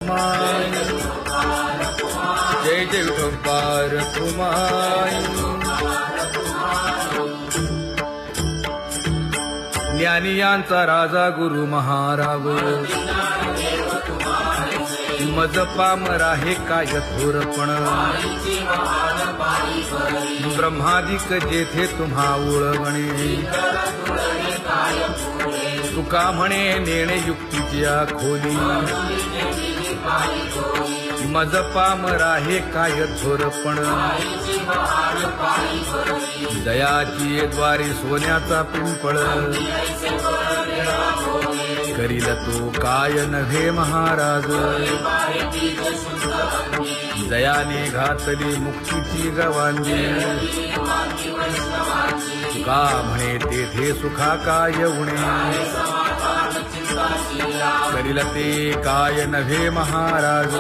रखुमाई, जय जय विठोबा रखुमाई. ज्ञानियांचा राजा गुरु महाराव, मज पामरा हे काय थोरपण. ब्रह्मादिक जेथे तुम्हा ओळवणे, तुका म्हणे नेणे युक्तीच्या खोली. मज पामरा हे काय थोरपण. दयाची द्वारी सोन्याचा पिंपळ, करील तो काय नव्हे महाराज. दयाने घातली मुक्तीची गवांगी, तुका म्हणे तेथे सुखा काय उणे. करील ते काय नव्हे महाराज.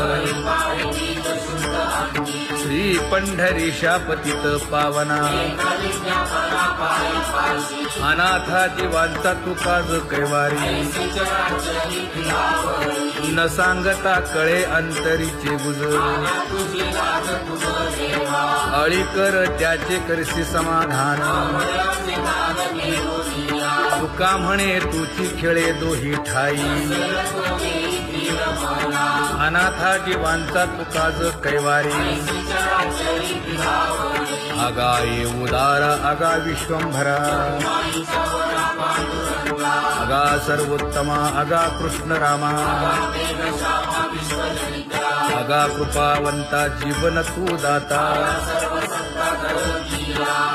श्री पंढरीशा पतित पावना, अनाथा जीवांचा तुकाज कैवारी. न सांगता कळे अंतरीचे गुज, अळी कर त्याचे करशी समाधान. तुका म्हणे तुची खेळे दोही ठाई, अनाथा जीवांचा तुकाज कैवारी. आगा ये उदारा आगा विश्वंभरा, आगा सर्वोत्तमा आगा कृष्ण रामा. आगा कृपावंता जीवन तू दाता,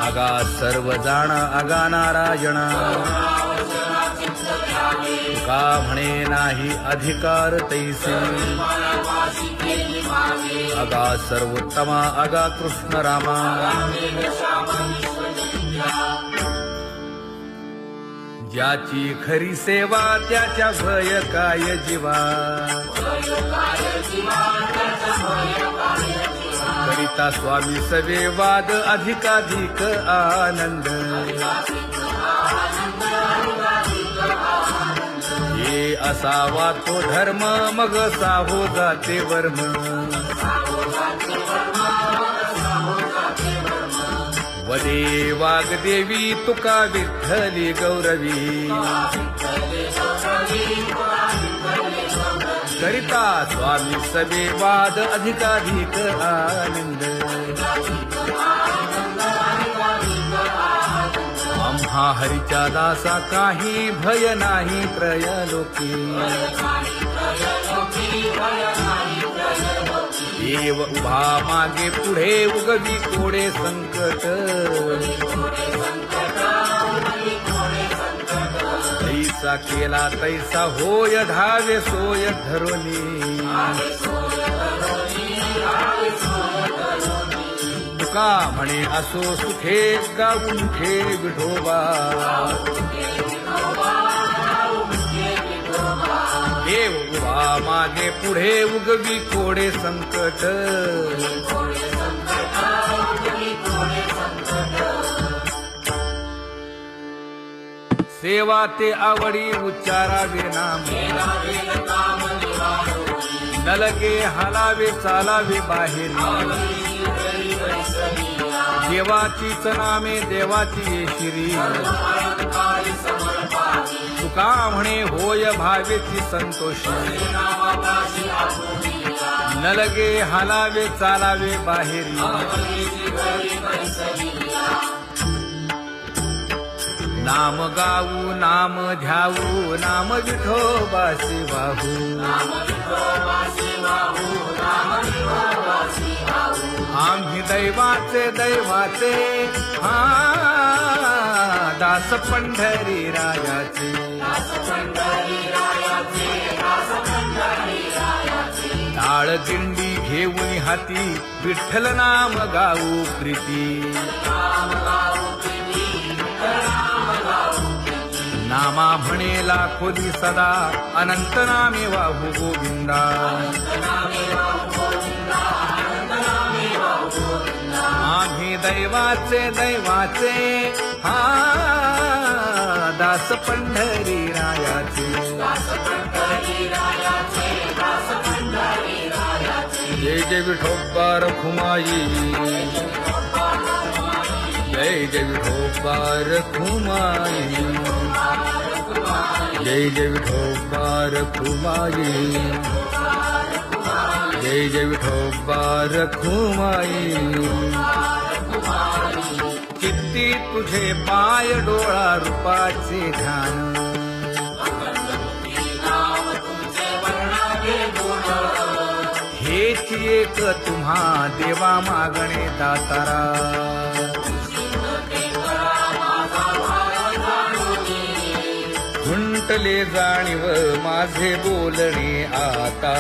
आगा सर्व जाणा आगा नारायणा. तुका म्हणे नाही अधिकार तैसे, आगा सर्वोत्तमा आगा कृष्ण रामा. ज्याची खरी सेवा त्याच्या भय काय जीवा. करिता स्वामी सवे वाद अधिकाधिक आनंद. ये असावा तो धर्म मग साहो जाते वर्म. वदे वाग्देवी तुका विठ्ठली गौरवी. करिता स्वामी सवे वाद अधिकाधिक आनंद. आम्हा हरीच्या दासा काही भय नाही त्रयलोकी. देव उभा मागे पुढे उगवी कोडे संकट. तैसा केला तैसा होय धावे सोय धरोनी. तुका म्हणे असो सुखे गाऊन खे विठोबा. देव उभा मागे पुढे उगवी कोडे संकट. सेवा ते आवडी उच्चारावे नाम. न लगे हालावे चालावे बाहेरी. देवाचीच नामे देवाची येशिरी. तुका म्हणे होय भावेची संतोषी. न लगे हालावे चालावे बाहेरी. नाम गाऊ नाम ध्याऊ नाम विठोबासी वाहू. आम्ही दैवाचे दैवाचे हा दास पंढरी रायाचे. टाळ दिंडी घेऊन हाती विठ्ठल नाम गाऊ प्रीती. नामा म्हणे लाखोदी सदा अनंत नामे वाहू गोविंदा. आम्ही दैवाचे दैवाचे हा दास पंढरी रायाचे. जय जय विठोबा रखुमाई, जय जय विठोबा रखुमाई, जय जय विठोबा रखुमाई, जय जय विठोबा रखुमाई. चित्ती तुझे पाय डोळा रूपाचे ध्यान, हेच एक तुम्हा देवा मागणे दातारा. खुंटले जाणीव माझे बोलणे आता,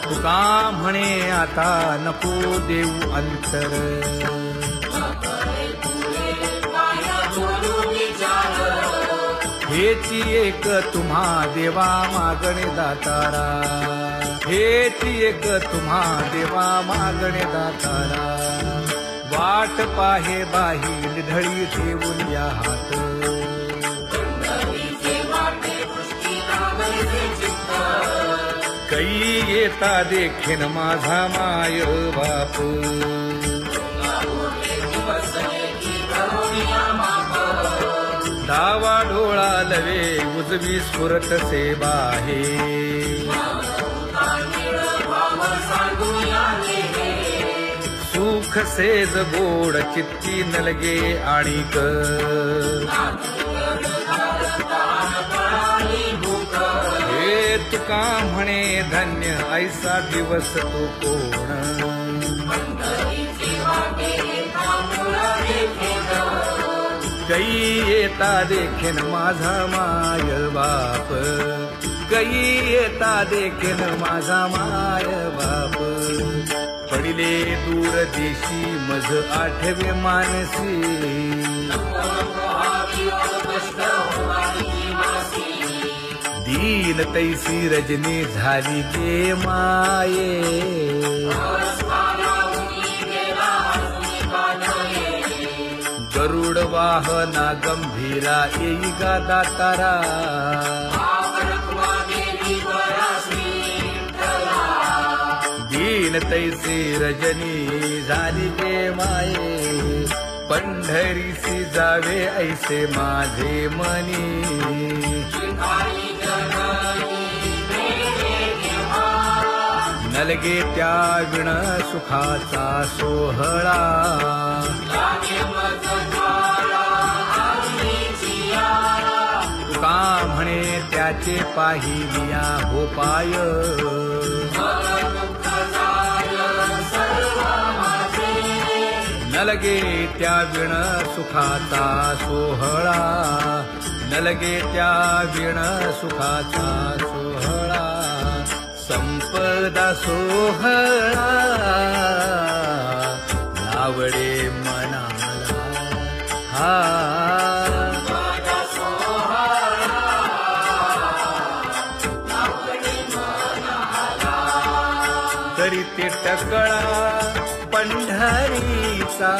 तुका म्हणे आता नको देऊ अंतर. हेची एक तुम्हा देवा मागणे दातारा, हेची एक तुम्हा देवा मागणे दातारा. वाट पाहे बाही ढळी ठेवून या हात, कै येता देखीन माझा माय बाप. डावा डोळा लवे उजवी स्फुरत से बाहे, सुख सेज गोड चित्ती नलगे आणिक. हे तुका म्हणे धन्य ऐसा दिवस तो कोण. कै येता देखीन माझा माय बाप, कै येता देखीन माझा माय बाप. पडिले दूर देशी मज आठवे मानसी, दीन तैसी रजनी झाली गे माये. गरुड वाहना गंभीरा येई गा दातारा. दीन तैसी रजनी झाली गे माये. पंढरीसी जावे ऐसे माझे मनी, नलगे त्या विण सुखाचा सोहळा. तुका म्हणे त्याचे पाहिलिया हो पाय, नलगे त्या विण सुखाचा सोहळा, नलगे त्या विण सुखाचा सोहळा. संपदा सोहळा नावडे मनाला, हा करीते टकळा पंढरीचा,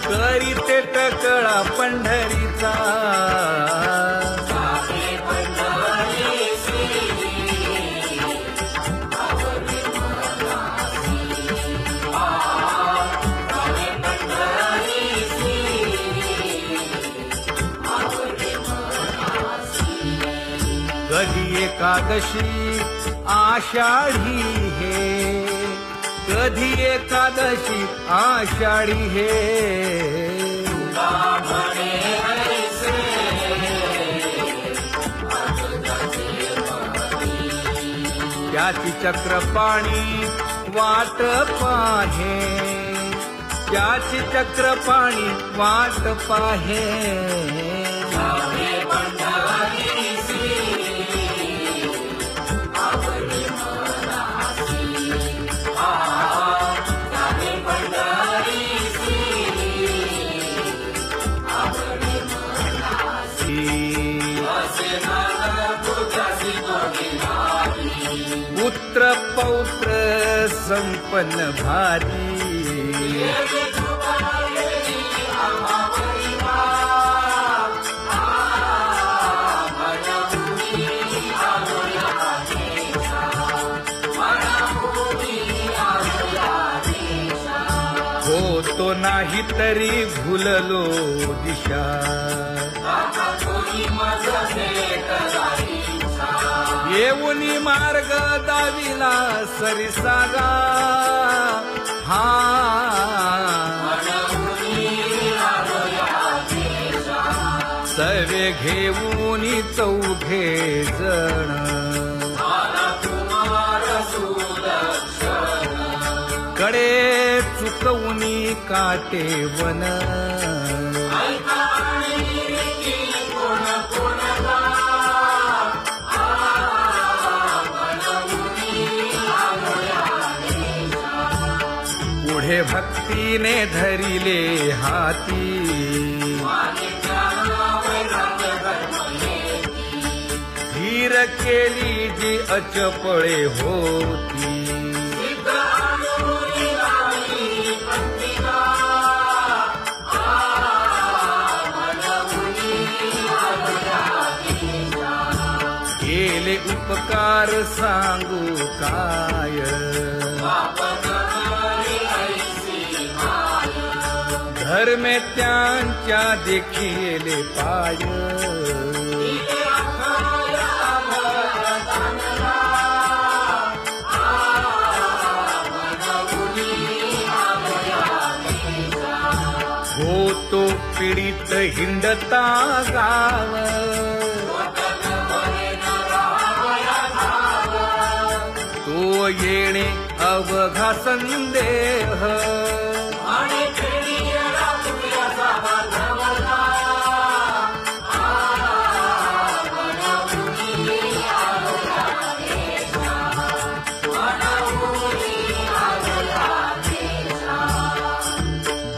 करीते टकळा पंढरीचा. कधी एकादशी आषाढी हे, कधी एकादशी आषाढी हे. त्याची चक्रपाणी वाट पाहे, त्याची चक्रपाणी वाट पाहे. पुत्र पौत्र संपन्न भारी, तरी भुललो दिशा येऊनी मार्ग दाविला सरिसागा हा सवे घेऊनी चौघे जण कडे चुकवूनी काटे वन पुढे भक्तीने धरिले हाती धीर केली जी अचपळे होती केले उपकार सांगू काय धर्मे त्यांच्या देखिले पाय होतो पीडित हिंडता गाव तो येणे अवघा संदेह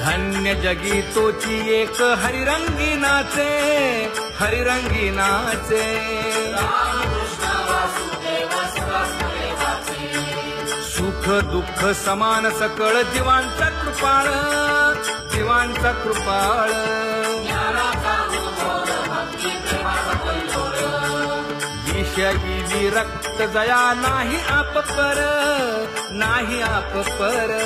धन्य जगी तोची एक हरिरंगी नाचे हरिरंगी नाचे सुख दुःख समान सकळ जीवांचा कृपाळ जीवांचा कृपाळ विषयी विरक्त जया नाही आप पर नाही आप पर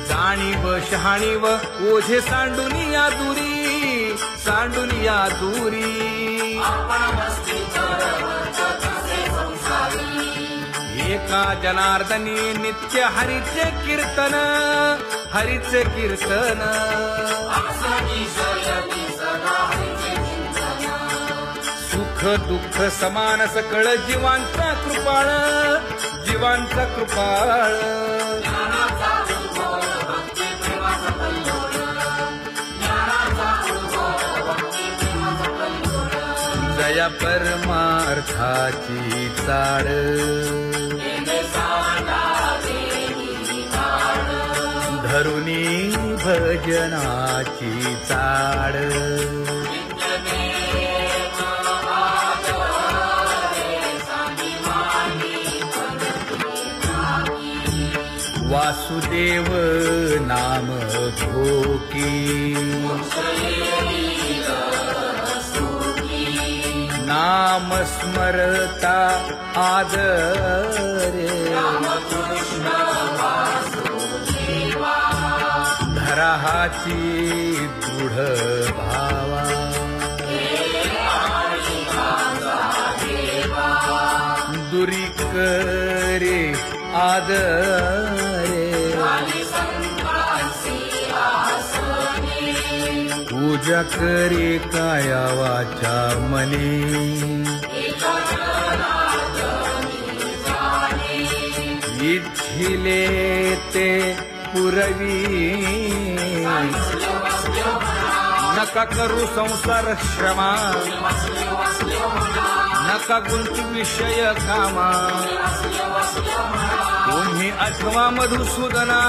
जाणीव शहाणीव ओझे सांडुनिया दूरी एका जनार्दनी नित्य हरीचे कीर्तन सुख दुःख समान सकळ जीवांचा कृपाळ जया परमार्थाची चाळ धरुनी भजनाची चाळ वासुदेव नाम घोकी नाम स्मरता आदरे धराहाची दृढ भावा दुरी करे आदरे पूजा करे काया वाचा मने इच्छिले ते पुरवी नका करू संसार श्रमा नका गुंतू विषय कामा तुम्ही आठवा मधुसूदना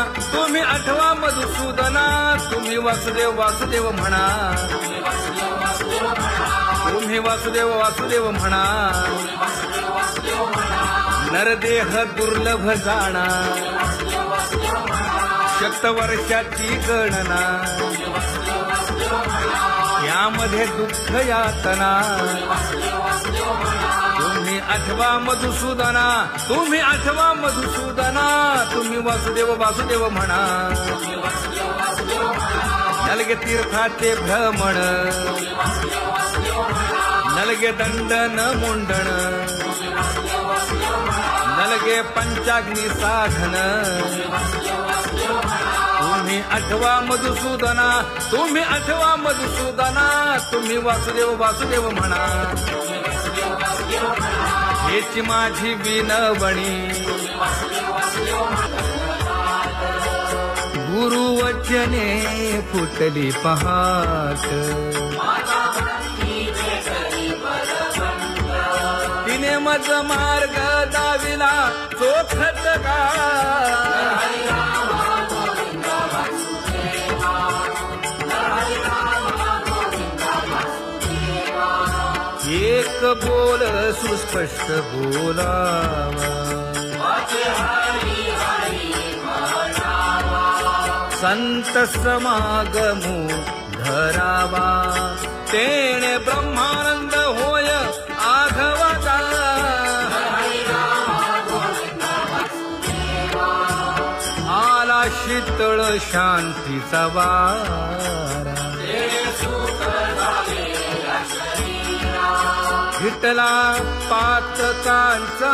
तुम्ही वासुदेव म्हणा तुम्ही वासुदेव म्हणा नरदेह दुर्लभ जाणा शतवर्षाची गणना या यामध्ये दुःख यातना तुम्ही आठवा मधुसूदना तुम्ही आठवा मधुसूदना तुम्ही वासुदेव वासुदेव म्हणा नलगे तीर्थाचे भ्रमण नलगे दंडन मुंडण नलगे पंचाग्नी साधन तुम्ही आठवा मधुसूदना तुम्ही आठवा मधुसूदना तुम्ही वासुदेव वासुदेव म्हणा हेची माझी विनवणी गुरुवचने फुटली पहाट तिने मज मार्ग दाविला चोखत का एक बोल सुस्पष्ट बोलावा संत समागमू धरावा तेणे ब्रह्मानंद होय आघवाचा आला शीतळ शांतीचा वारा विठला पातकांचा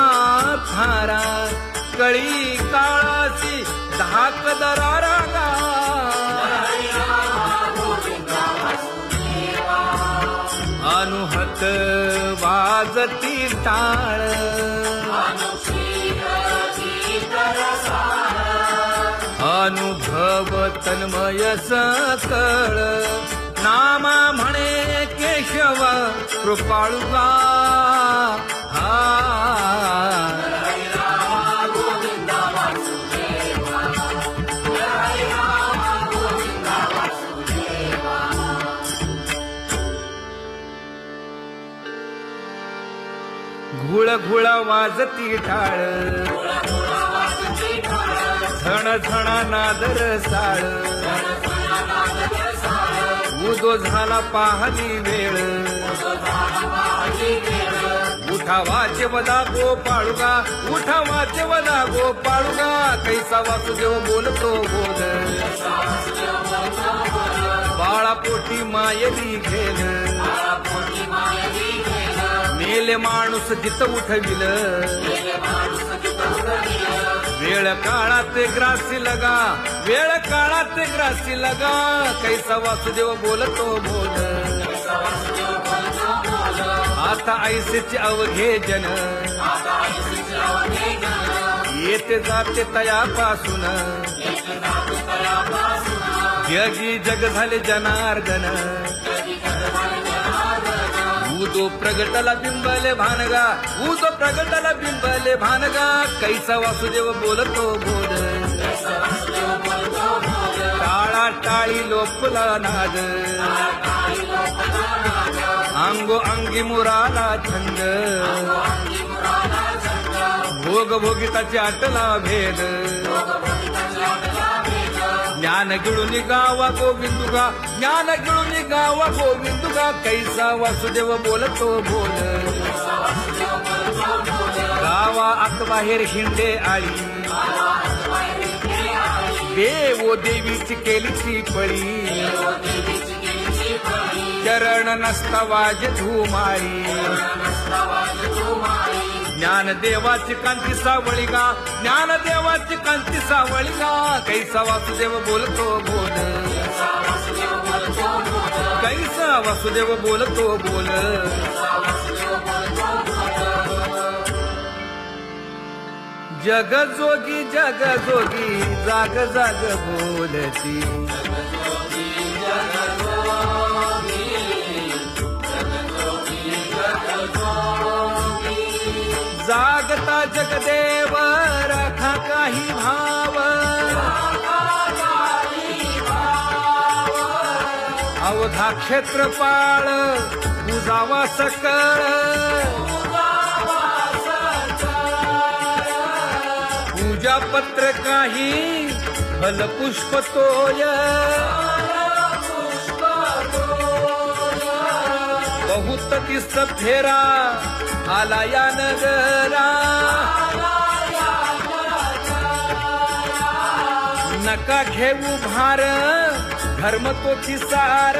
थारा कळी काळाची धाक दरारा अनुहत वाजती टाळ अनुभव तन्मय सकळ नामा म्हणे केशव कृपाळुगा घुळ घुळ वाजती टाळ झण झणा नादर साळ उदो झाला पाहली वेळ उठा वाचे वदा गोपाळुगा उठा वाचे वदा गोपाळुगा कैसा वासुदेव बोलतो बोल बाळा पोटी मायली घेल मेले माणूस जित उठविल वेळ काळात ग्रासी लगा वेळ काळात ग्रासी लगा कैसा वासुदेव बोलतो बोल आता ऐसेचे अवघे जन येते जाते तयापासून जगी जग झाले जनार्दन उदो प्रगटला बिंबले भानगा उदो प्रगटला बिंबले भानगा कैसा वासुदेव बोलतो बोल टाळा टाळी लोपला नाद अंगो अंगी मुराला छंद भोग भोगिताची आटला भेद ज्ञान गिळून गावा गोविंदुगा ज्ञान गिळून गावा गोविंदुगा कैसा वासुदेव बोलतो बोल गावा आत बाहेर हिंडे आळी देवो देवीची केलीची पळी चरण नसता वाज धुमाळी ज्ञानदेवाची कांती सावळी गा ज्ञानदेवाची कांती सावळी गा कैसा वासुदेव बोलतो बोल कैसा वासुदेव बोलतो बोल जग जोगी जाग जाग बोलती जागता जगदेव राखा काही भाव अवधा क्षेत्रपाळ बुजावा सकळ पूजा पत्र काही फलपुष्प तोय बहुत तीस फेरा आला या नगरा नका घेऊ भार धर्म तो सार